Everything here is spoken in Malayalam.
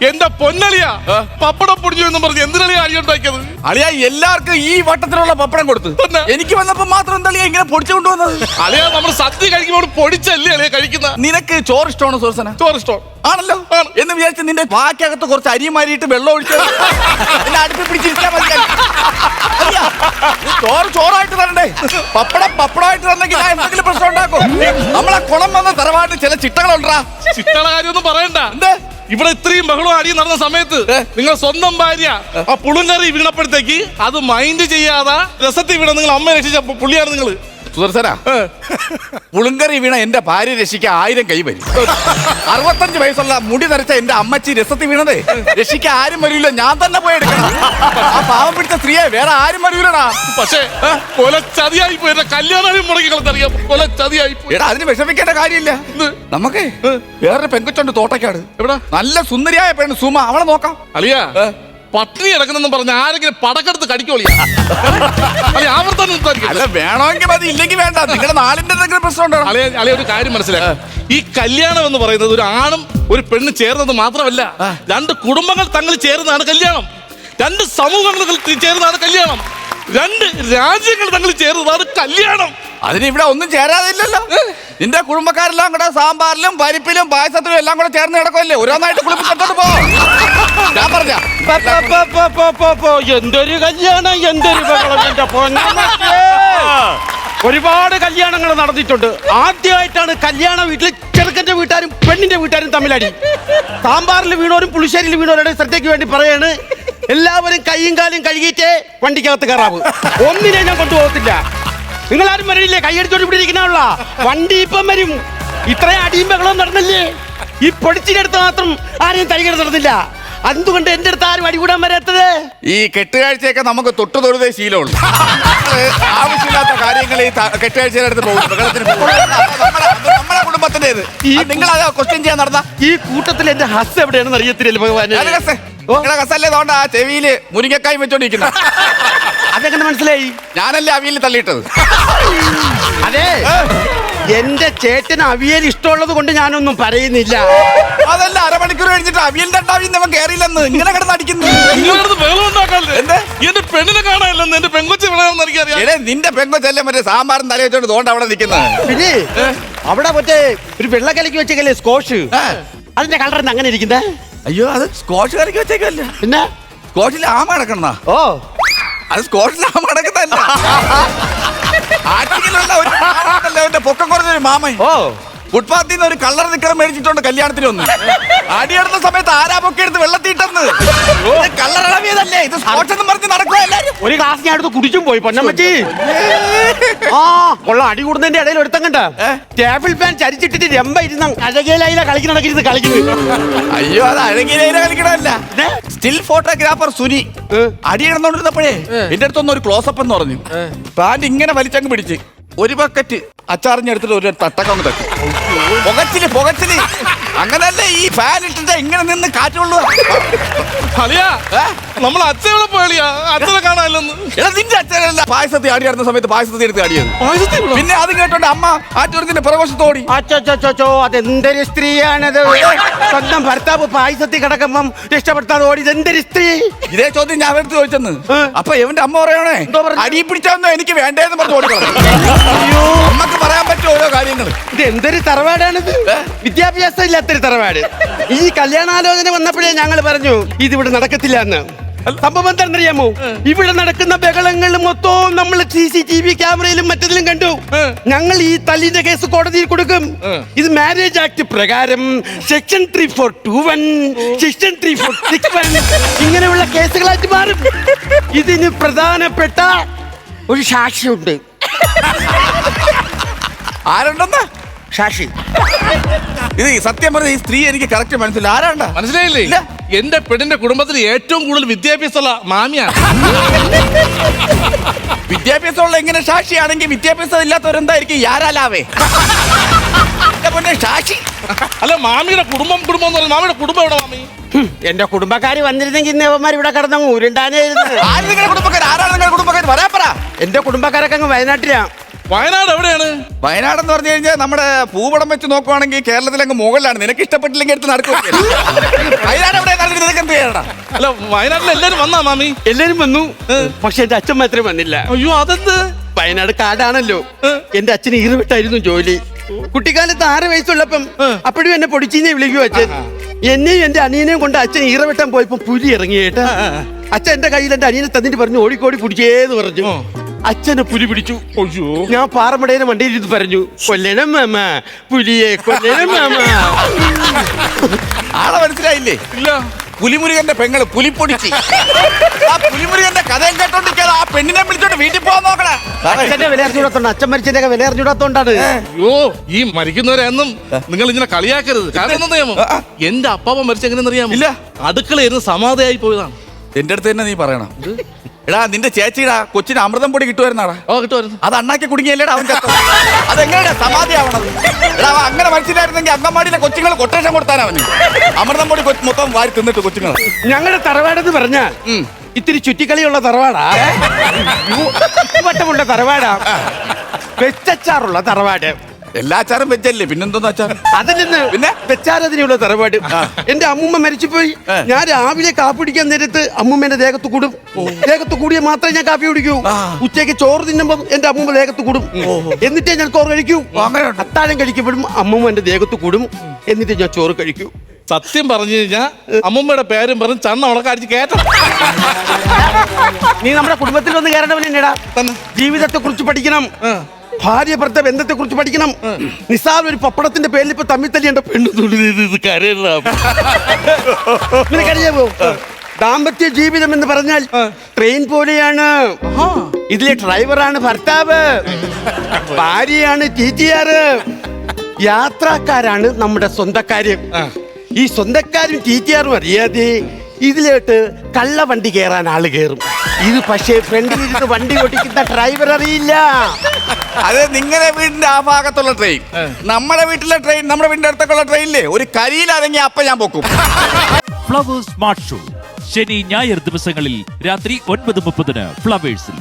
എന്റെ പൊന്നളിയാ പപ്പടം പൊടിഞ്ഞു എന്ന് പറഞ്ഞ് എന്തിനാളിയാ അടി ഉണ്ടാക്കിയത്? അളിയാ എല്ലാവർക്കും ഈ വട്ടത്തിലുള്ള പപ്പടം കൊടുത്തു. എനിക്ക് വന്നപ്പോ മാത്രം എന്താ ഇങ്ങനെ പൊടിച്ചു കൊണ്ടുവന്നത്? അളിയാ നമ്മൾ സദ്യ കഴിക്കുമ്പോൾ പൊടിച്ചല്ലേ അളിയാ കഴിക്കുന്ന. നിനക്ക് ചോറ് ഇഷ്ടമാണോ സുഹൃത്തന? ചോറ് ഇഷ്ടം ആണല്ലോ. എന്ന് വിചാരിച്ച് നിന്റെ വാക്കകത്ത് കുറച്ച് അരി മാരിയിട്ട് വെള്ളം ഒഴിച്ച് അടുപ്പിൽ പിടിച്ചിരിക്കാൻ മതി. ചോറ് ചോറായിട്ട് തരണ്ടേ? പപ്പടം പപ്പടമായിട്ട് തരണമെങ്കിൽ ഞാൻ എന്തെങ്കിലും പ്രശ്നം ഉണ്ടാക്കും. നമ്മളെ കുളം വന്ന തറവാട്ട് ചില ചിട്ടകളുണ്ടാ. ചിട്ടള കാര്യമൊന്നും പറയണ്ട. എന്ത് ഇവിടെ ഇത്രയും ബഹളം അടി നടന്ന സമയത്ത് നിങ്ങൾ സ്വന്തം ഭാര്യ ആ പുളുങ്കറി വീണപ്പോഴത്തേക്ക് അത് മൈൻഡ് ചെയ്യാതെ രസത്തിൽ വീണ നിങ്ങൾ അമ്മ രക്ഷിച്ച പുള്ളിയാണ് നിങ്ങൾ. സുദർശന, പുളുങ്കറി വീണ എന്റെ ഭാര്യ രക്ഷിക്കാൻ 1000 കൈ വരും. 65 വയസ്സുള്ള മുടി നരച്ച എന്റെ അമ്മച്ചി രസത്തിൽ വീണതേ രക്ഷിക്കാൻ ആരും വരില്ല, ഞാൻ തന്നെ പോയി എടുക്കണം. ആ പാവം പിടിച്ച സ്ത്രീയെ വേറെ ആരും വരൂലടാ. പക്ഷേ കൊല ചതിയായി പോയി. കല്യാണം മുടക്കി കളത്തറിയാം. കൊല ചതിയായി പോയി. എടാ അതിന് വിഷമിക്കേണ്ട കാര്യമില്ല. നമുക്കേ വേറൊരു പെങ്കൊച്ചുണ്ട് തോട്ടക്കാട്. എവിടെ? നല്ല സുന്ദരിയായ പെണ്ണ് സുമ, അവളെ നോക്കാം. അളിയാ പട്ടിണി കിടക്കുന്നെന്നും പറഞ്ഞ ആരെങ്കിലും പടക്കെടുത്ത് കടിക്കോളിയാ? അല്ല വേണമെങ്കിൽ മതി, ഇല്ലെങ്കിൽ വേണ്ട. നിങ്ങളുടെ നാളിന്റെ എന്തെങ്കിലും പ്രശ്നം ഉണ്ടോ? അളിയ ഒരു കാര്യം മനസ്സിലാക്കാം. ഈ കല്യാണം എന്ന് പറയുന്നത് ഒരു ആണും ഒരു പെണ്ണും ചേർന്നത് മാത്രമല്ല, 2 കുടുംബങ്ങൾ തങ്ങൾ ചേർന്നതാണ് കല്യാണം. 2 സമൂഹങ്ങൾ ചേർന്നതാണ് കല്യാണം. 2 രാജ്യങ്ങൾ തങ്ങൾ ചേർന്നതാണ് കല്യാണം. അതിന് ഇവിടെ ഒന്നും ചേരാതെ ഇല്ലല്ലോ. നിന്റെ കുടുംബക്കാരെല്ലാം കൂടെ സാമ്പാറിലും പരിപ്പിലും പായസത്തിലും എല്ലാം കൂടെ ചേർന്ന് കിടക്കുമല്ലേ? ഓരോന്നായിട്ട് കുളിപ്പിച്ചിട്ട് പോ. ഞാൻ പറഞ്ഞ എന്തൊരു കല്യാണം, എന്തൊരു ബഹളം എന്റെ പൊന്നമ്മേ. ഒരുപാട് കല്യാണങ്ങൾ നടന്നിട്ടുണ്ട്. ആദ്യമായിട്ടാണ് കല്യാണ വീട്ടിൽ ചെറുക്കന്റെ വീട്ടുകാരും പെണ്ണിന്റെ വീട്ടുകാരും തമ്മിലടി. സാമ്പാറിൽ വീണോരും പുളിശ്ശേരിയിൽ വീണോരുടെ ശ്രദ്ധയ്ക്ക് വേണ്ടി പറയാണ്, എല്ലാവരും കൈയും കാലും കഴുകിയിട്ടേ വണ്ടിക്കകത്ത് കയറാവ്. ഒന്നിനെ ഞാൻ കൊണ്ടുപോകത്തില്ല. നിങ്ങളാരും വരണില്ലേ? കൈയടിച്ചോണ്ട് ഇവിടെ ഇരിക്കണുള്ള വണ്ടി ഇപ്പം വരും. ഇത്രയും അടിയും ബഹളവും നടന്നില്ലേ? ഈ പൊടിച്ചിനടുത്ത് മാത്രം ആരെയും തരികട നടന്നില്ല. അതുകൊണ്ട് എന്റെ അടുത്ത് ആരും അടികൂടാൻ വരാത്തത്. ഈ കെട്ടുകാഴ്ചയൊക്കെ നമുക്ക് തൊട്ടു തൊഴുതേ ശീലമുള്ളൂ. ആവശ്യമില്ലാത്ത കാര്യങ്ങൾ ഈ കെട്ടുകാഴ്ചയുടെ അടുത്ത് പോകും. നമ്മളെ കുടുംബത്തിന്റേത് നിങ്ങൾ അത് ക്വസ്റ്റ്യൻ ചെയ്യാൻ നടന്ന ഈ കൂട്ടത്തിൽ എന്റെ ഹസ് എവിടെയാണെന്ന് അറിയത്തില്ലല്ലോ ഭഗവാന്. കസല്ലേ തോണ്ട ആ ചെവിയില് മുരിങ്ങക്കായും വെച്ചോണ്ടിരിക്കുന്ന. അതെങ്ങനെ മനസ്സിലായി? ഞാനല്ലേ അവിയൽ തള്ളിയിട്ടത്. അതെ, എന്റെ ചേട്ടന് അവിയൽ ഇഷ്ടമുള്ളത് കൊണ്ട് ഞാനൊന്നും പറയുന്നില്ല. അതല്ല, അരമണിക്കൂർ കഴിഞ്ഞിട്ട് അവിയലിന്റെ ഉണ്ടാവിൽ അവൻ കയറിയില്ലെന്ന് ഇങ്ങനെ കിടന്ന് അടിക്കുന്നു. എന്റെ പെണ്ണിനെ കാണാനില്ലെന്ന്, എന്റെ പെങ്കൊച്ച് വിളയാണെന്ന് എനിക്കറിയാം. നിന്റെ പെങ്കൊച്ചല്ലേ മറ്റേ സാമ്പാറും തല വെച്ചോണ്ട് തോണ്ട അവിടെ നിൽക്കുന്നത്. പിന്നെ അവിടെ മറ്റേ ഒരു വെള്ളക്കലക്ക് വെച്ചേക്കല്ലേ സ്കോഷ്, അതിന്റെ കളർ അങ്ങനെ ഇരിക്കുന്നേ. അയ്യോ, അത് സ്കോഷ് കറിക്ക് വെച്ചേക്കല്ല. പിന്നെ സ്കോഷിൽ ആമ കിടക്കണ. ഓ, അത് സ്കോഷിൽ ആമ കിടക്കുന്നല്ല. ആറ്റിങ്ങിലുള്ള ഒരു പൊക്കം കുറഞ്ഞൊരു മാമൻ ഫുട്പാത്തിൽ നിന്ന് ഒരു കളർ നിക്കർ മേടിച്ചിട്ടുണ്ട് കല്യാണത്തിന് വന്ന്. അടിയെടുത്ത സമയത്ത് ആരാ പൊക്കെ എടുത്ത് വെള്ളത്തിട്ടെന്ന്. കളർ ഇളവിയതല്ലേ ഇത്, സ്കോച്ച് എന്ന് പറഞ്ഞ് നടക്കുക എല്ലാരും. ഒരു ഗ്ലാസ് ഞാൻ എടുത്ത് കുടിച്ചും പോയി പൊന്നമ്മച്ചി. ആ ഉള്ള അടി കൂടുന്നതിന്റെ ഇടയിൽ ഒരുത്തങ്ങണ്ട ടേബിൾ ഫാൻ ചരിച്ചിട്ടിട്ട് രമ്പ ഇരുന്ന അഴകേലയില കളിക്കുന്ന കളിക്കുന്നു. അയ്യോ, അത് അഴകേലയില കളിക്കണമല്ല, സ്റ്റിൽ ഫോട്ടോഗ്രാഫർ സുനി അടി കിടന്നോണ്ടിരുന്നപ്പോഴേ എന്റെ അടുത്തൊന്നും ഒരു ക്ലോസപ്പ് എന്ന് പറഞ്ഞു. പാന്റ് ഇങ്ങനെ വലിച്ചങ്ങ് പിടിച്ച് ഒരു ബക്കറ്റ് അച്ചാറിഞ്ഞെടുത്തിട്ട് ഒരു തട്ടക്കങ്ങ് തട്ടി. പുകച്ചില് അങ്ങനല്ലേ ഈ ഫാൻ ഇട്ടിട്ട് ഇങ്ങനെ നിന്ന് കാറ്റുള്ളൂ. നമ്മൾ അച്ഛനെ പോയാ അച്ഛനെ കാണാനില്ലെന്ന്. എടാ നിന്റെ അച്ഛനല്ല പായസത്തിൽ ആടി നടന്ന സമയത്ത് പായസത്തിൽ എടുത്ത് ആടിയത്. പിന്നെ അത് കേട്ടോണ്ട് അമ്മ ആറ്റൂരത്തിന്റെ പ്രവേശത്തോടി. അച്ചോ, അതെന്തൊരു സ്ത്രീയാണത്. സ്വന്തം ഭർത്താവ് പായസത്തിൽ കിടക്കുമ്പം രക്ഷപ്പെടുത്താതെ ഓടിയത് എന്തൊരു സ്ത്രീ. ഇതേ ചോദ്യം ഞാൻ എടുത്ത് ചോദിച്ചെന്ന്. അപ്പൊ എവന്റെ അമ്മ പറയണേ, അടി പിടിച്ചൊന്നും എനിക്ക് വേണ്ടേന്ന് പറഞ്ഞ് ഓടിക്കണം. അമ്മക്ക് പറയാൻ പറ്റും ഓരോ കാര്യങ്ങൾ. ഇത് എന്തൊരു തറവാടാണിത്, വിദ്യാഭ്യാസം ഇല്ലാത്തൊരു തറവാട്. ഈ കല്യാണാലോചന വന്നപ്പോഴേ ഞങ്ങൾ പറഞ്ഞു ഇതിവിടെ നടക്കത്തില്ല എന്ന്. സംഭവം എന്താണെന്നറിയാമോ? ഇവിടെ നടക്കുന്ന ബഹളങ്ങൾ മൊത്തവും നമ്മൾ CCTV ക്യാമറയിലും മറ്റതിലും കണ്ടു. ഞങ്ങൾ ഈ തല്ലിന്റെ കേസ് കോടതിയിൽ കൊടുക്കും. ഇത് മാരേജ് ആക്ട് പ്രകാരം സെക്ഷൻ 3421, സെക്ഷൻ 3461 ഇങ്ങനെയുള്ള കേസുകളായിട്ട് മാറും. ഇതിന് പ്രധാനപ്പെട്ട ഒരു സാക്ഷിയുണ്ട്. ആരുണ്ടെന്ന്? സാക്ഷി. ഇത് സത്യം പറഞ്ഞ ഈ സ്ത്രീ എനിക്ക് കറക്റ്റ് മനസ്സിലായി. ആരാണ്ട മനസ്സിലായില്ലേ? എന്റെ പെണ്ണിന്റെ കുടുംബത്തിൽ ഏറ്റവും കൂടുതൽ വിദ്യാഭ്യാസമുള്ള മാമിയാണ്. വിദ്യാഭ്യാസമുള്ള എങ്ങനെ സാക്ഷിയാണെങ്കിൽ വിദ്യാഭ്യാസം ഇല്ലാത്തവരെന്തായിരിക്കും? യാരാലാവേ സാക്ഷി. അല്ല മാമിയുടെ കുടുംബം എന്ന് പറഞ്ഞാൽ മാമിയുടെ കുടുംബം എവിടെ മാമി? എന്റെ കുടുംബക്കാര് വന്നിരുന്നെങ്കിൽ ഇന്നവന്മാർ ഇവിടെ കിടന്നു ഉരുണ്ടാനായിരുന്നു. ആര് നിങ്ങളുടെ കുടുംബക്കാർ? ആരാണ് നിങ്ങളുടെ കുടുംബക്കാർ? പറയാ പറ. എന്റെ കുടുംബക്കാരൊക്കെ അങ്ങ് വയനാട്ടിലാ. വയനാട് എവിടെയാണ്? വയനാട് എന്ന് പറഞ്ഞു കഴിഞ്ഞാൽ നമ്മുടെ ഭൂപടം വെച്ച് നോക്കുവാണെങ്കിൽ കേരളത്തിൽ അങ്ങ് മുകളിലാണ്. നിനക്ക് ഇഷ്ടപ്പെട്ടില്ലെങ്കിൽ എടുത്ത് നടക്കും. വയനാട് എവിടെ നിനക്ക് എന്ത് ചെയ്യണം? അല്ല വയനാട്ടിൽ എല്ലാരും വന്നാ മാമി? എല്ലാരും വന്നു, പക്ഷെ എന്റെ അച്ഛൻ മാത്രമേ വന്നില്ല. അയ്യോ അതെന്ത്? വയനാട് കാടാണല്ലോ. എന്റെ അച്ഛന് ഈറുവിട്ടായിരുന്നു ജോലി. കുട്ടിക്കാലത്ത് 6 വയസ്സുള്ളപ്പം അപ്പോഴും എന്നെ പൊടിച്ചീനെ വിളിക്കും അച്ഛൻ. എന്നെയും എന്റെ അനിയനെയും കൊണ്ട് അച്ഛൻ ഈറവെട്ടാൻ പോയപ്പോ പുലി ഇറങ്ങിയേട്ടാ. അച്ഛൻ എന്റെ കയ്യിൽ എന്റെ അനിയനെ തന്നിട്ട് പറഞ്ഞു ഓടിക്കോടി പിടിച്ചേന്ന് പറഞ്ഞു. അച്ഛനെ പുലി പിടിച്ചു. ഞാൻ പാറമടേനെ വണ്ടിയിൽ ഇരുന്ന് പറഞ്ഞു കൊല്ലണം മാമ, പുലിയെ കൊല്ലണം മാമ. ആളെ മനസ്സിലായില്ലേ? ഇല്ല. പുലിമുരുകന്റെ പെങ്ങള് പുലിപ്പൊടിച്ച്. ആ പുലിമുരുകന്റെ കഥയും കേട്ടോണ്ടിരിക്കാതെ ആ പെണ്ണിനെ വിളിച്ചോണ്ട് വീട്ടിൽ പോകാൻ നോക്കണേ. അച്ഛന്റെ വില അറിഞ്ഞൂടാത്തോണ്ട്, അച്ഛൻ മരിച്ചതിന്റെ വില അറിഞ്ഞൂടാത്തോണ്ടാണ്. അയ്യോ ഈ മരിക്കുന്നവരെ എന്നും നിങ്ങൾ ഇങ്ങനെ കളിയാക്കരുത്. കാരണം എന്താ നിയമം? എന്റെ അപ്പാപ്പ മരിച്ചെങ്ങനെയെന്ന് അറിയാമോ? ഇല്ല. അടുക്കളയിരുന്ന് സമാധിയായി പോയതാണ്. എന്റെ അടുത്ത് തന്നെ നീ പറയണം. എടാ നിന്റെ ചേച്ചിടാ കൊച്ചിന് അമൃതം പൊടി കിട്ടുമായിരുന്നാടാ? കിട്ടുമായിരുന്നു. അത് അണ്ണാക്കി കുടുങ്ങിയല്ലേടാ അവൻ ചത്തത്? അതെങ്ങനെയാ സമാധിയാവണത്? എടാ അവൻ അങ്ങനെ മനസ്സിലായിരുന്നെങ്കിൽ അങ്കമാടിയിലെ കൊച്ചുങ്ങൾ കൊട്ടേഷൻ കൊടുത്താൻ അവന്. അമൃതം പൊടി മൊത്തം വാരി തിന്നിട്ട് കൊച്ചുങ്ങൾ. ഞങ്ങളുടെ തറവാടെന്ന് പറഞ്ഞാൽ ഇത്തിരി ചുറ്റിക്കളിയുള്ള തറവാടാ, വട്ടമുള്ള തറവാടാ, വെച്ചച്ചാറുള്ള തറവാട്. എല്ലാ അച്ചാറും വെച്ചല്ലേ, പിന്നെന്തോന്ന് അച്ചാർ? അതിൽ നിന്ന് പിന്നെ വെച്ചാരതിനുള്ള തറവാട്. എന്റെ അമ്മൂമ്മ മരിച്ചുപോയി. ഞാൻ രാവിലെ കാപ്പി കുടിക്കാൻ നേരത്ത് അമ്മൂമ്മേന്റെ ദേഹത്ത് കൂടും. ദേഹത്ത് കൂടിയ മാത്രമേ ഞാൻ കാപ്പി കുടിക്കൂ. ഉച്ചയ്ക്ക് ചോറ് തിന്നുമ്പം എന്റെ അമ്മൂമ്മ ദേഹത്ത് കൂടും. എന്നിട്ടേ ഞാൻ ചോറ് കഴിക്കൂ. അത്താഴം കഴിക്കുമ്പോഴും അമ്മൂമ്മ എന്റെ ദേഹത്ത് കൂടും. എന്നിട്ട് ഞാൻ ചോറ് കഴിക്കൂ. സത്യം പറഞ്ഞു കഴിഞ്ഞാ അമ്മൂമ്മയുടെ പേരും പറഞ്ഞ് ചന്ന ഉണക്ക അടിച്ച് കേട്ടോ. നീ നമ്മുടെ കുടുംബത്തിൽ വന്ന് കയറേണ്ടവനെടാ. ജീവിതത്തെ കുറിച്ച് പഠിക്കണം, ഭാര്യ ഭർത്ത ബന്ധത്തെ കുറിച്ച് പഠിക്കണം. നിസാർ ഒരു പപ്പടത്തിന്റെ പേരിൽ ഇപ്പൊ തമ്മിൽ തല്ലിയുണ്ട് പെണ്ണു കരയാവോ? ദാമ്പത്യ ജീവിതം എന്ന് പറഞ്ഞാൽ ട്രെയിൻ പോലെയാണ്. ഇതിലെ ഡ്രൈവറാണ് ഭർത്താവ്, ഭാര്യയാണ് TTR, യാത്രക്കാരാണ് നമ്മുടെ സ്വന്തക്കാര്. ഈ സ്വന്തക്കാരും TTR അറിയാതെ ഇതിലോട്ട് കള്ളവണ്ടി കയറാൻ ആള് കയറും. ഇത് പക്ഷേ ഫ്രണ്ടിൽ ഇരുന്ന് വണ്ടി ഓടിക്കുന്ന ഡ്രൈവർ അറിയില്ല. അത് നിങ്ങളുടെ വീടിന്റെ ആ ഭാഗത്തുള്ള ട്രെയിൻ, നമ്മുടെ വീട്ടിലെ ട്രെയിൻ, നമ്മുടെ വീടിന്റെ അടുത്തൊക്കെയുള്ള ട്രെയിനില്ലേ ഒരു കരിയിലറങ്ങി അപ്പൊ ഞാൻ പൊക്കും. ഫ്ലവേഴ്സ് സ്മാർട്ട് ഷോ ശനി ഞായർ ദിവസങ്ങളിൽ രാത്രി 9:30 ഫ്ലവേഴ്സിൽ.